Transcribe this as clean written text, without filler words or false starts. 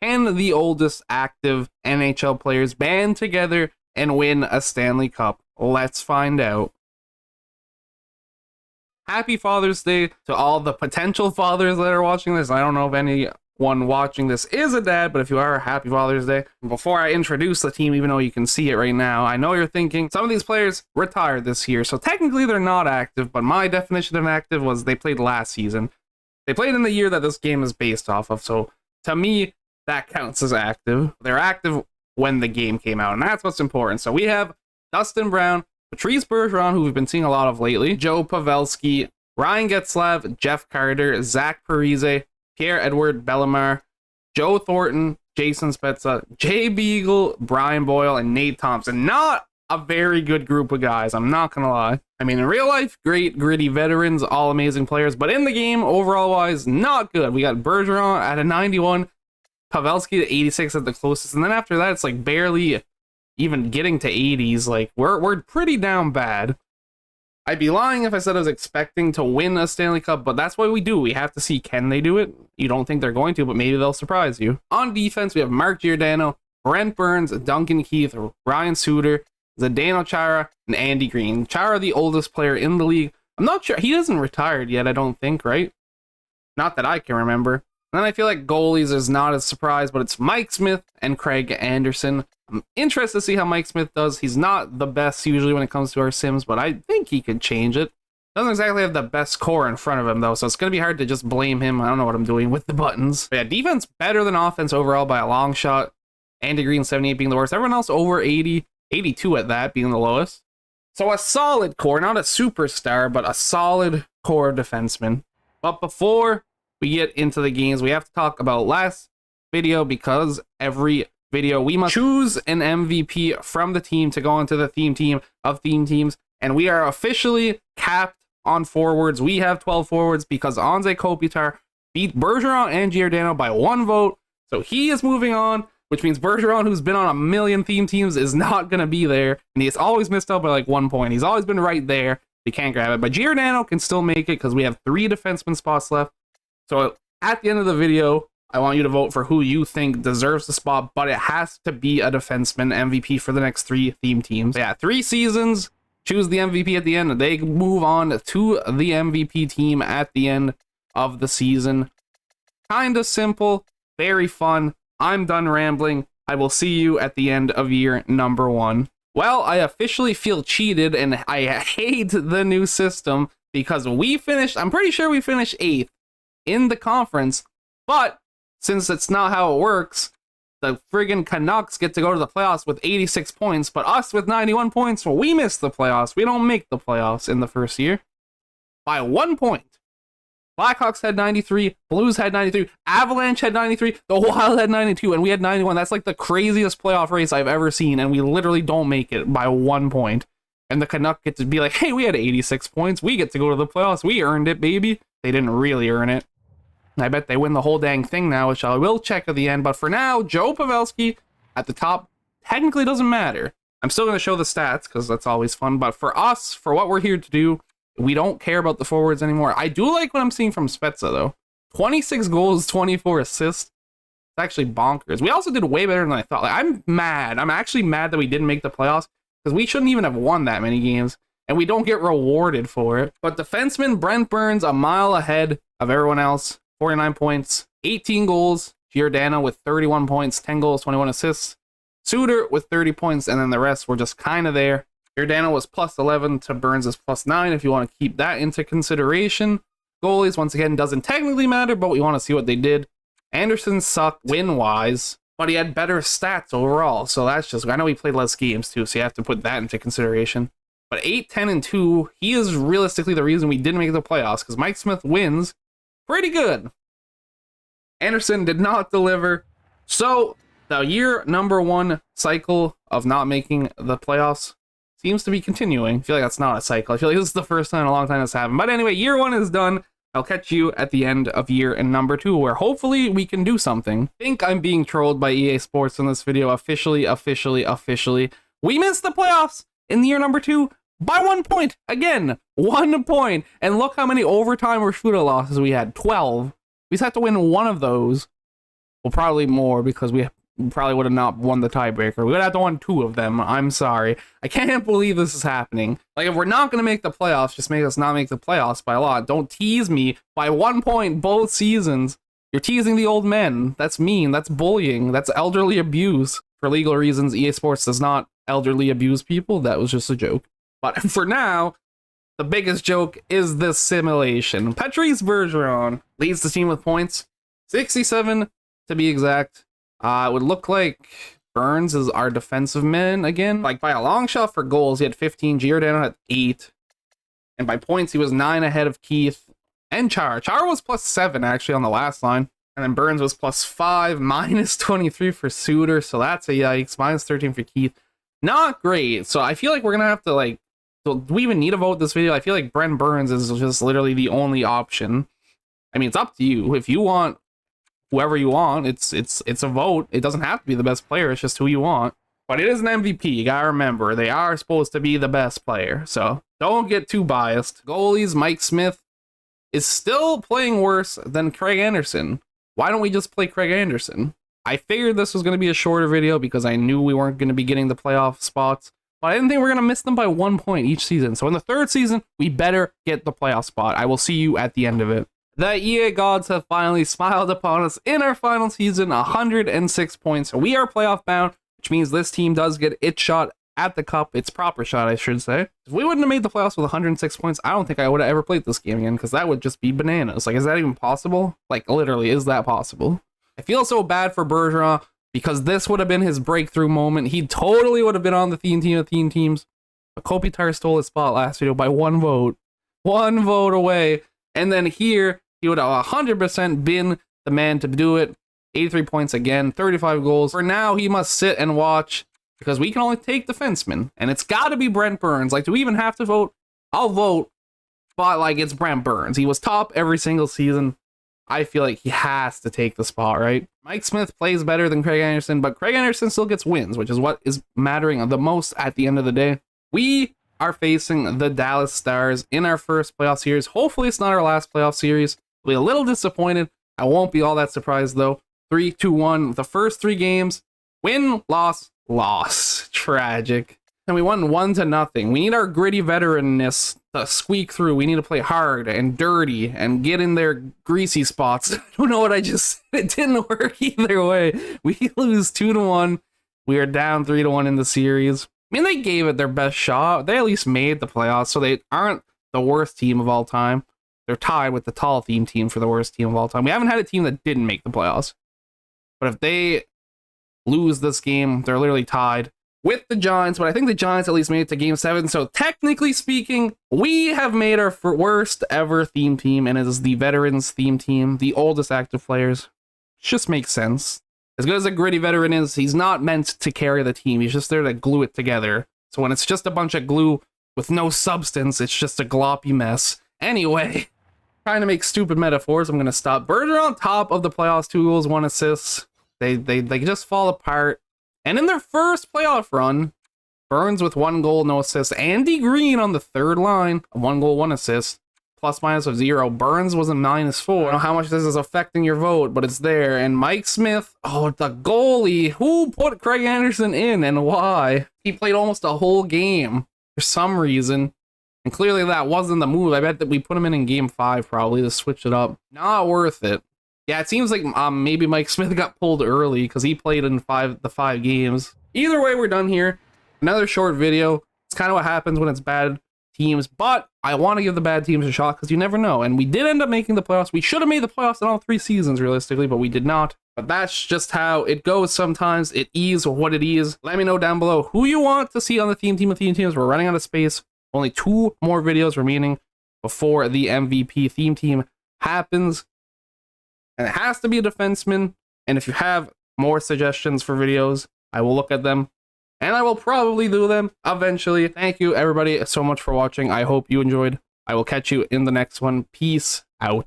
Can the oldest active NHL players band together and win a Stanley Cup? Let's find out. Happy Father's Day to all the potential fathers that are watching this. I don't know if anyone watching this is a dad, but if you are, happy Father's Day. Before I introduce the team, even though you can see it right now, I know you're thinking some of these players retired this year, so technically they're not active, but my definition of active was they played last season. They played in the year that this game is based off of, so to me, that counts as active. They're active when the game came out, and that's what's important. So we have Dustin Brown, Patrice Bergeron, who we've been seeing a lot of lately, Joe Pavelski, Ryan Getzlaf, Jeff Carter, Zach Parise, Pierre-Edouard Bellemare, Joe Thornton, Jason Spezza, Jay Beagle, Brian Boyle, and Nate Thompson. Not a very good group of guys, I'm not gonna lie. I mean, in real life, great, gritty veterans, all amazing players, but in the game, overall-wise, not good. We got Bergeron at a 91, Pavelski at 86 at the closest, and then after that, it's like barely even getting to 80s. Like, we're pretty down bad. I'd be lying if I said I was expecting to win a Stanley Cup, but that's what we do. We have to see, can they do it? You don't think they're going to, but maybe they'll surprise you. On defense, we have Mark Giordano, Brent Burns, Duncan Keith, Ryan Suter, Zdeno Chara, and Andy Green. Chara, the oldest player in the league. I'm not sure. He hasn't retired yet, I don't think, right? Not that I can remember. And then I feel like goalies is not a surprise, but it's Mike Smith and Craig Anderson. I'm interested to see how Mike Smith does. He's not the best usually when it comes to our sims, but I think he could change it. Doesn't exactly have the best core in front of him, though, so it's going to be hard to just blame him. I don't know what I'm doing with the buttons. But yeah, defense better than offense overall by a long shot. Andy Green, 78 being the worst. Everyone else over 80, 82 at that being the lowest. So a solid core, not a superstar, but a solid core defenseman. But before we get into the games, we have to talk about last video, because every video we must choose an MVP from the team to go into the theme team of theme teams, and we are officially capped on forwards. We have 12 forwards because Anze Kopitar beat Bergeron and Giordano by 1 vote, so he is moving on, which means Bergeron, who's been on a million theme teams, is not going to be there, and he's always missed out by like 1 point. He's always been right there. We can't grab it, but Giordano can still make it because we have 3 defenseman spots left. So at the end of the video, I want you to vote for who you think deserves the spot, but it has to be a defenseman MVP for the next 3 theme teams. Yeah, 3 seasons, choose the MVP at the end. They move on to the MVP team at the end of the season. Kind of simple, very fun. I'm done rambling. I will see you at the end of year number 1. Well, I officially feel cheated, and I hate the new system because we finished, I'm pretty sure we finished 8th in the conference, but since it's not how it works, the friggin' Canucks get to go to the playoffs with 86 points, but us with 91 points, well, we miss the playoffs. We don't make the playoffs in the first year. By 1 point. Blackhawks had 93, Blues had 93, Avalanche had 93, the Wild had 92, and we had 91. That's like the craziest playoff race I've ever seen, and we literally don't make it by 1 point. And the Canucks get to be like, hey, we had 86 points. We get to go to the playoffs. We earned it, baby. They didn't really earn it. I bet they win the whole dang thing now, which I will check at the end. But for now, Joe Pavelski at the top technically doesn't matter. I'm still going to show the stats because that's always fun. But for us, for what we're here to do, we don't care about the forwards anymore. I do like what I'm seeing from Spezza, though. 26 goals, 24 assists. It's actually bonkers. We also did way better than I thought. Like, I'm mad. I'm actually mad that we didn't make the playoffs because we shouldn't even have won that many games. And we don't get rewarded for it. But defenseman Brent Burns a mile ahead of everyone else. 49 points, 18 goals. Giordano with 31 points, 10 goals, 21 assists. Suter with 30 points, and then the rest were just kind of there. Giordano was plus 11 to Burns' plus 9 if you want to keep that into consideration. Goalies, once again, doesn't technically matter, but we want to see what they did. Anderson sucked win-wise, but he had better stats overall, so that's just... I know he played less games, too, so you have to put that into consideration. But 8, 10, and 2, he is realistically the reason we didn't make the playoffs, because Mike Smith wins pretty good. Anderson did not deliver. So the year number 1 cycle of not making the playoffs seems to be continuing. I feel like that's not a cycle. I feel like this is the first time in a long time this happened. But anyway, year 1 is done. I'll catch you at the end of year number 2, where hopefully we can do something. I think I'm being trolled by EA Sports in this video. Officially. We missed the playoffs in the year number 2 by 1 point. Again, 1 point. And look how many overtime or shootout losses we had. 12. We just have to win one of those. Well, probably more because we probably would have not won the tiebreaker. We would have to won 2 of them. I'm sorry. I can't believe this is happening. Like, if we're not going to make the playoffs, just make us not make the playoffs by a lot. Don't tease me by 1 point both seasons. You're teasing the old men. That's mean. That's bullying. That's elderly abuse. For legal reasons, EA Sports does not elderly abuse people. That was just a joke. But for now, the biggest joke is this simulation. Patrice Bergeron leads the team with points. 67 to be exact. It would look like Burns is our defensive man again. Like, by a long shot for goals, he had 15. Giordano had 8. And by points, he was 9 ahead of Keith and Char. Char was +7, actually, on the last line. And then Burns was +5, -23 for Suter. So that's a yikes. -13 for Keith. Not great. So I feel like we're going to have to, like... So do we even need to vote this video? I feel like Brent Burns is just literally the only option. I mean, it's up to you. If you want whoever you want, it's a vote. It doesn't have to be the best player. It's just who you want. But it is an MVP. You gotta remember, they are supposed to be the best player. So don't get too biased. Goalies, Mike Smith is still playing worse than Craig Anderson. Why don't we just play Craig Anderson? I figured this was going to be a shorter video because I knew we weren't going to be getting the playoff spots. But I didn't think we were going to miss them by 1 point each season. So in the 3rd season, we better get the playoff spot. I will see you at the end of it. The EA gods have finally smiled upon us in our final season, 106 points. We are playoff bound, which means this team does get its shot at the cup, its proper shot, I should say. If we wouldn't have made the playoffs with 106 points, I don't think I would have ever played this game again, because that would just be bananas. Like, is that even possible? Like, literally, is that possible? I feel so bad for Bergeron, because this would have been his breakthrough moment. He totally would have been on the theme team of theme teams. But Kopitar stole his spot last video by 1 vote. 1 vote away. And then here, he would have 100% been the man to do it. 83 points again, 35 goals. For now, he must sit and watch because we can only take defensemen. And it's got to be Brent Burns. Like, do we even have to vote? I'll vote. But, like, it's Brent Burns. He was top every single season. I feel like he has to take the spot, right? Mike Smith plays better than Craig Anderson, but Craig Anderson still gets wins, which is what is mattering the most at the end of the day. We are facing the Dallas Stars in our first playoff series. Hopefully it's not our last playoff series. I'll be a little disappointed. I won't be all that surprised though. 3-2-1. The first 3 games. Win, loss, loss. Tragic. And we won 1-0. We need our gritty veteranness to squeak through. We need to play hard and dirty and get in their greasy spots. I don't know what I just said. It didn't work either way. We lose 2-1. We are down 3-1 in the series. I mean, they gave it their best shot. They at least made the playoffs, so they aren't the worst team of all time. They're tied with the tall theme team for the worst team of all time. We haven't had a team that didn't make the playoffs. But if they lose this game, they're literally tied with the Giants. But I think the Giants at least made it to Game 7. So technically speaking, we have made our worst ever theme team, and it is the veterans theme team, the oldest active players. It just makes sense. As good as a gritty veteran is, he's not meant to carry the team. He's just there to glue it together. So when it's just a bunch of glue with no substance, it's just a gloppy mess. Anyway, trying to make stupid metaphors, I'm going to stop. Bergeron top of the playoffs, 2 goals, 1 assist. They just fall apart. And in their first playoff run, Burns with 1 goal, no assist. Andy Green on the 3rd line, 1 goal, 1 assist. Plus/minus of 0. Burns was a -4. I don't know how much this is affecting your vote, but it's there. And Mike Smith, oh, the goalie. Who put Craig Anderson in and why? He played almost a whole game for some reason. And clearly that wasn't the move. I bet that we put him in Game 5 probably to switch it up. Not worth it. Yeah, it seems like maybe Mike Smith got pulled early because he played in the 5 games. Either way, we're done here. Another short video. It's kind of what happens when it's bad teams, but I want to give the bad teams a shot because you never know. And we did end up making the playoffs. We should have made the playoffs in all 3 seasons realistically, but we did not. But that's just how it goes sometimes. It is what it is. Let me know down below who you want to see on the theme teams. We're running out of space. Only 2 more videos remaining before the MVP theme team happens. And it has to be a defenseman. And if you have more suggestions for videos, I will look at them. And I will probably do them eventually. Thank you, everybody, so much for watching. I hope you enjoyed. I will catch you in the next one. Peace out.